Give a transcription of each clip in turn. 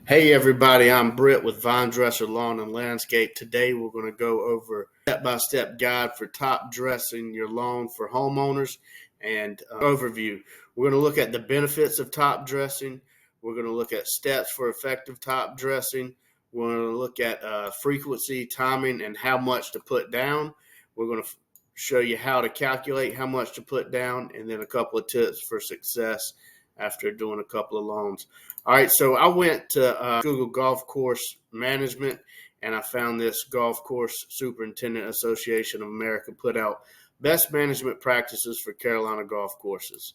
Hey everybody, I'm Britt with Vine Dresser Lawn and Landscape. Today we're going to go over step-by-step guide for top dressing your lawn for homeowners and overview. We're going to look at the benefits of top dressing. We're going to look at steps for effective top dressing. We're going to look at frequency, timing, and how much to put down. We're going to show you how to calculate how much to put down, and then a couple of tips for success after doing a couple of lawns. All right, so I went to Google Golf Course Management, and I found this Golf Course Superintendent Association of America put out best management practices for Carolina golf courses.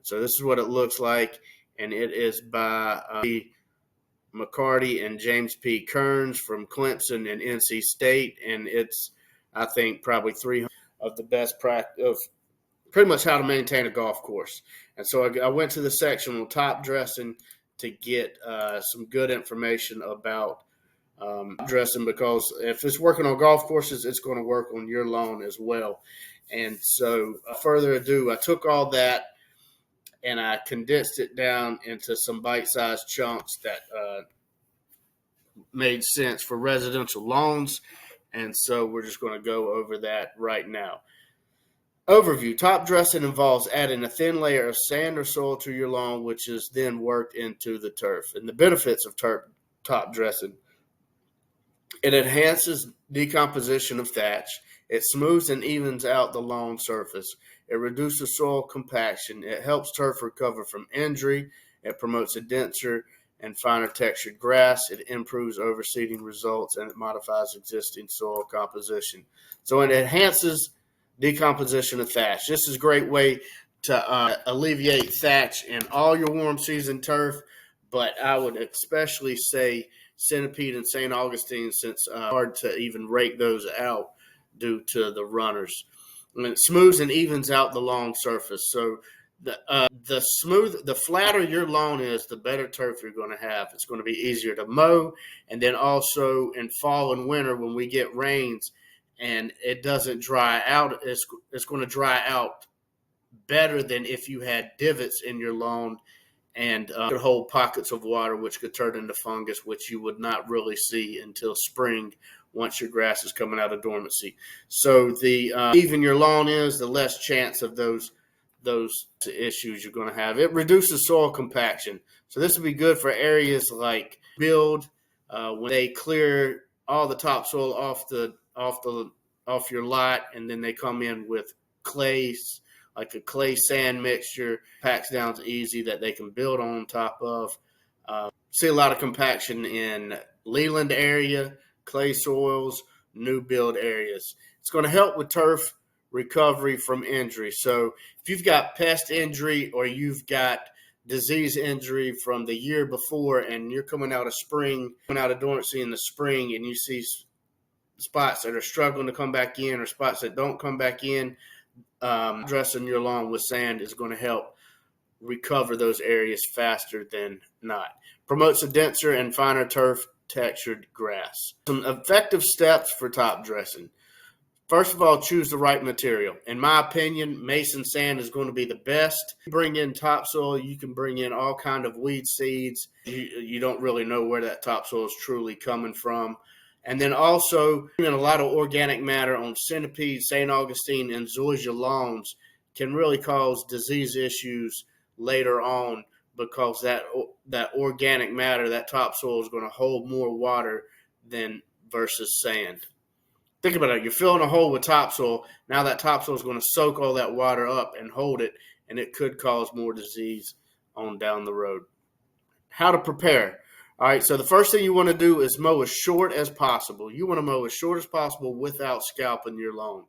So this is what it looks like, and it is by McCarty and James P. Kearns from Clemson and NC State, and it's, I think, probably 300 of the best practice of pretty much how to maintain a golf course. And so I went to the section on top dressing to get some good information about dressing, because if it's working on golf courses, it's going to work on your lawn as well. And so further ado, I took all that and I condensed it down into some bite-sized chunks that made sense for residential lawns. And so we're just going to go over that right now. Overview. Top dressing involves adding a thin layer of sand or soil to your lawn, which is then worked into the turf. And the benefits of top dressing: it enhances decomposition of thatch. It smooths and evens out the lawn surface. It reduces soil compaction. It helps turf recover from injury. It promotes a denser and finer textured grass. It improves overseeding results, and it modifies existing soil composition. So it enhances decomposition of thatch. This is a great way to alleviate thatch in all your warm season turf, but I would especially say Centipede and St. Augustine, since hard to even rake those out due to the runners. And it smooths and evens out the lawn surface. So the flatter your lawn is, the better turf you're going to have. It's going to be easier to mow, and then also in fall and winter when we get rains and it doesn't dry out, it's going to dry out better than if you had divots in your lawn and could hold pockets of water, which could turn into fungus, which you would not really see until spring once your grass is coming out of dormancy. So the even your lawn is, the less chance of those issues you're going to have. It reduces soil compaction. So this would be good for areas like build when they clear all the topsoil off your lot, and then they come in with clays, like a clay sand mixture, packs down easy that they can build on top of. See a lot of compaction in Leland area, clay soils, new build areas. It's going to help with turf recovery from injury. So if you've got pest injury or you've got disease injury from the year before, and you're coming out of dormancy in the spring, and you see spots that are struggling to come back in or spots that don't come back in, dressing your lawn with sand is going to help recover those areas faster than not. Promotes a denser and finer turf textured grass. Some effective steps for top dressing. First of all, choose the right material. In my opinion, mason sand is going to be the best. Bring in topsoil. You can bring in all kind of weed seeds. You don't really know where that topsoil is truly coming from. And then also, a lot of organic matter on Centipede, St. Augustine, and zoysia lawns can really cause disease issues later on, because that organic matter, that topsoil, is going to hold more water than versus sand. Think about it. You're filling a hole with topsoil. Now that topsoil is going to soak all that water up and hold it, and it could cause more disease on down the road. How to prepare. All right, so the first thing you want to do is mow as short as possible. You want to mow as short as possible without scalping your lawn.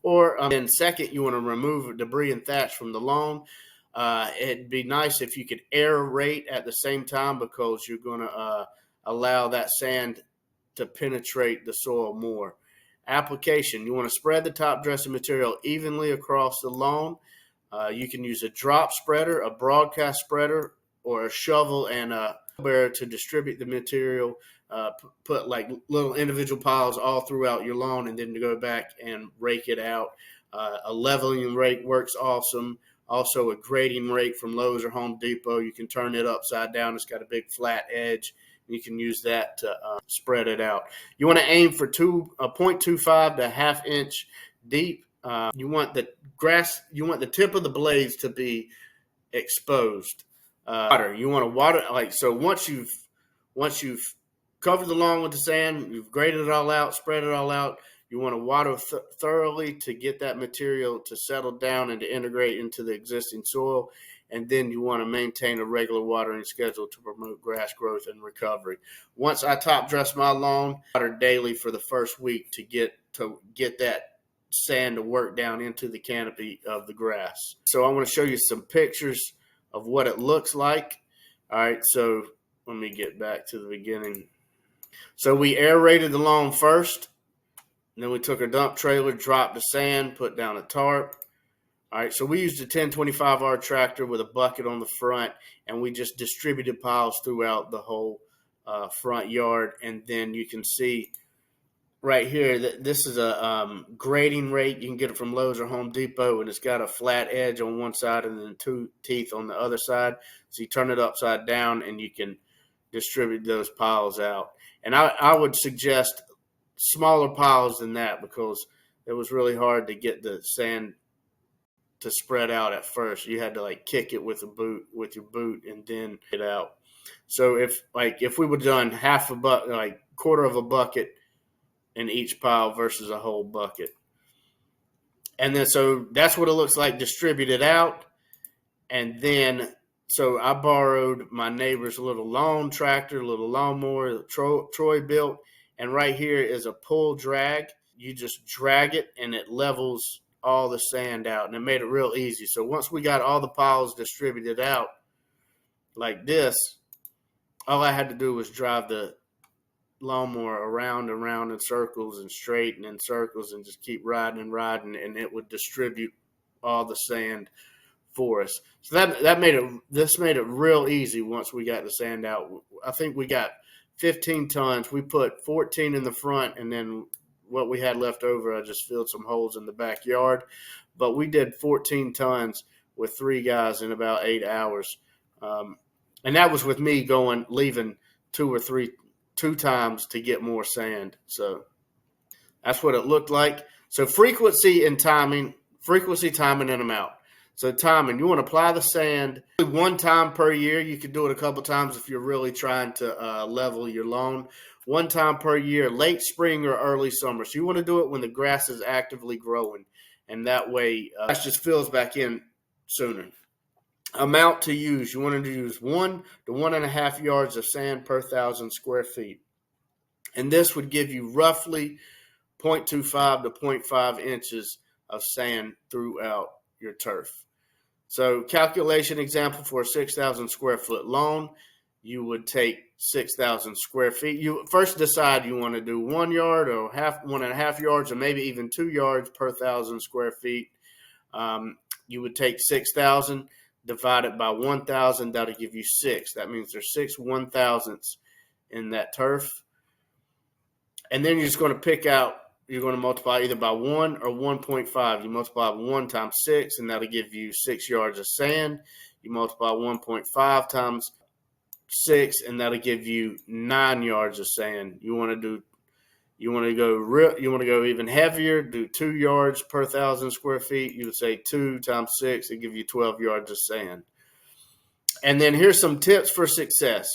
Or then second, you want to remove debris and thatch from the lawn. It'd be nice if you could aerate at the same time, because you're going to allow that sand to penetrate the soil more. Application. You want to spread the top dressing material evenly across the lawn. You can use a drop spreader, a broadcast spreader, or a shovel and a wheelbarrow to distribute the material. Put like little individual piles all throughout your lawn, and then to go back and rake it out. A leveling rake works awesome. Also, a grading rake from Lowe's or Home Depot. You can turn it upside down. It's got a big flat edge. You can use that to spread it out. You want to aim for 0.25 to ½ inch deep. You want the tip of the blades to be exposed. Water. You want to water so. Once you've covered the lawn with the sand, you've graded it all out, spread it all out. You want to water thoroughly to get that material to settle down and to integrate into the existing soil. And then you want to maintain a regular watering schedule to promote grass growth and recovery. Once I top dress my lawn, I water daily for the first week to get that sand to work down into the canopy of the grass. So I want to show you some pictures of what it looks like. All right, so let me get back to the beginning. So we aerated the lawn first, and then we took a dump trailer, dropped the sand, put down a tarp. All right, so we used a 1025R tractor with a bucket on the front, and we just distributed piles throughout the whole front yard. And then you can see right here that this is a grading rake. You can get it from Lowe's or Home Depot, and it's got a flat edge on one side and then 2 teeth on the other side. So you turn it upside down, and you can distribute those piles out. And I would suggest smaller piles than that, because it was really hard to get the sand to spread out at first. You had to kick it with your boot and then get it out. So if we would have done half a bucket, quarter of a bucket in each pile versus a whole bucket. And then so that's what it looks like distributed out. And then so I borrowed my neighbor's little lawn tractor, little lawnmower that Troy built. And right here is a pull drag. You just drag it and it levels all the sand out. And it made it real easy. So once we got all the piles distributed out like this, all I had to do was drive the lawnmower around and around in circles and straight and in circles and just keep riding, and it would distribute all the sand for us. So that made it real easy once we got the sand out. I think we got 15 tons. We put 14 in the front, and then what we had left over, I just filled some holes in the backyard. But we did 14 tons with 3 guys in about 8 hours. And that was with me leaving 2 times to get more sand. So that's what it looked like. So frequency, timing, and amount. So timing, you want to apply the sand 1 time per year. You could do it a couple times if you're really trying to level your lawn. 1 time per year, late spring or early summer. So you want to do it when the grass is actively growing. And that way, it just fills back in sooner. Amount to use, you want to use 1 to 1.5 yards of sand per 1,000 square feet. And this would give you roughly 0.25 to 0.5 inches of sand throughout your turf. So calculation example for a 6,000 square foot lawn, you would take 6,000 square feet. You first decide you want to do 1 yard or 1.5 yards, or maybe even 2 yards per 1,000 square feet. You would take 6,000, divide it by 1,000. That'll give you 6. That means there's 6 1,000ths in that turf. And then you're just going to pick out, you're going to multiply either by 1 or 1.5. You multiply 1 times 6, and that'll give you 6 yards of sand. You multiply 1.5 times 6, and that'll give you 9 yards of sand. You want to go even heavier, do 2 yards per 1,000 square feet. You would say 2 times 6, it give you 12 yards of sand. And then here's some tips for success.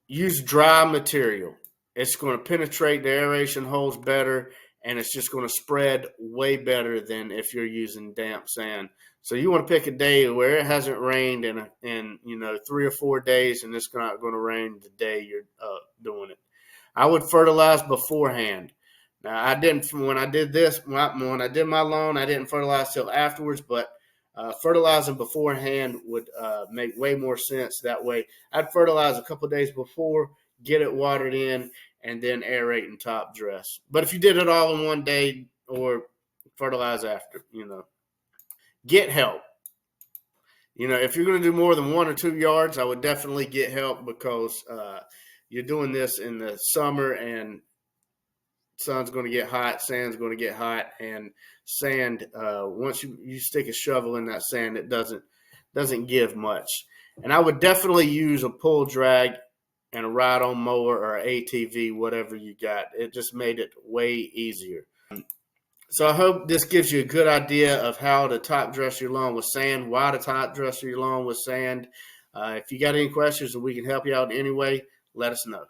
Use dry material. It's going to penetrate the aeration holes better, and it's just going to spread way better than if you're using damp sand. So you want to pick a day where it hasn't rained in 3 or 4 days, and it's not going to rain the day you're doing it. I would fertilize beforehand. Now, I didn't when I did my lawn, I didn't fertilize till afterwards, but fertilizing beforehand would make way more sense that way. I'd fertilize a couple of days before, get it watered in, and then aerate and top dress. But if you did it all in one day, or fertilize after, get help. If you're going to do more than 1 or 2 yards, I would definitely get help, because you're doing this in the summer, and sun's going to get hot, sand's going to get hot, and sand, once you stick a shovel in that sand, it doesn't give much. And I would definitely use a pull drag and a ride-on mower or ATV, whatever you got. It just made it way easier. So I hope this gives you a good idea of how to top dress your lawn with sand, why to top dress your lawn with sand. If you got any questions and we can help you out in any way, let us know.